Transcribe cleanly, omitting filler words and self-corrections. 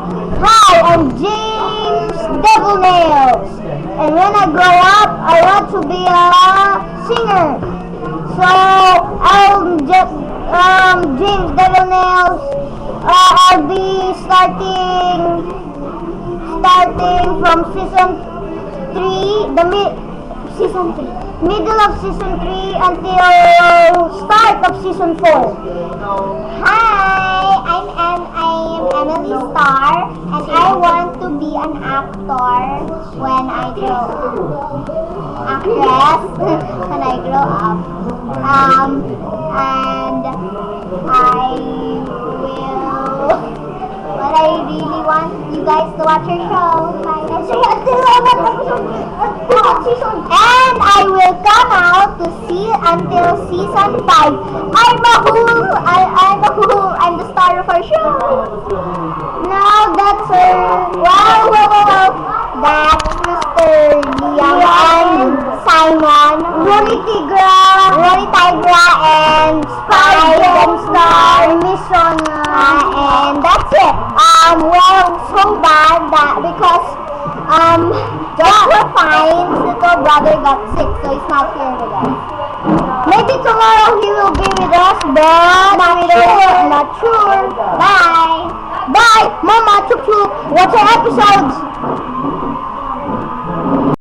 Hi, I'm James Devil Nails, and when I grow up, I want to be a singer. So I'm just James Devil Nails. I'll be starting from season 3, season 3, middle of season 3 until start of season 4. Hi, I'm Emily Starr, and I want to be an actor when I grow actress when I grow up. And I will. But I really want you guys to watch your show. And I will come out to see until season 5. I'm the star of our show. Now that's wow. That's Mr. Liam and Simon, Ronnie Tigra, and Spy Star Mission. And that's it. So bad that because Joshua Fine's little brother got sick, so he's not here with us. Maybe tomorrow he will be with us, but not sure. Bye. Bye, Mama. Chuk chuk. Watch our episodes.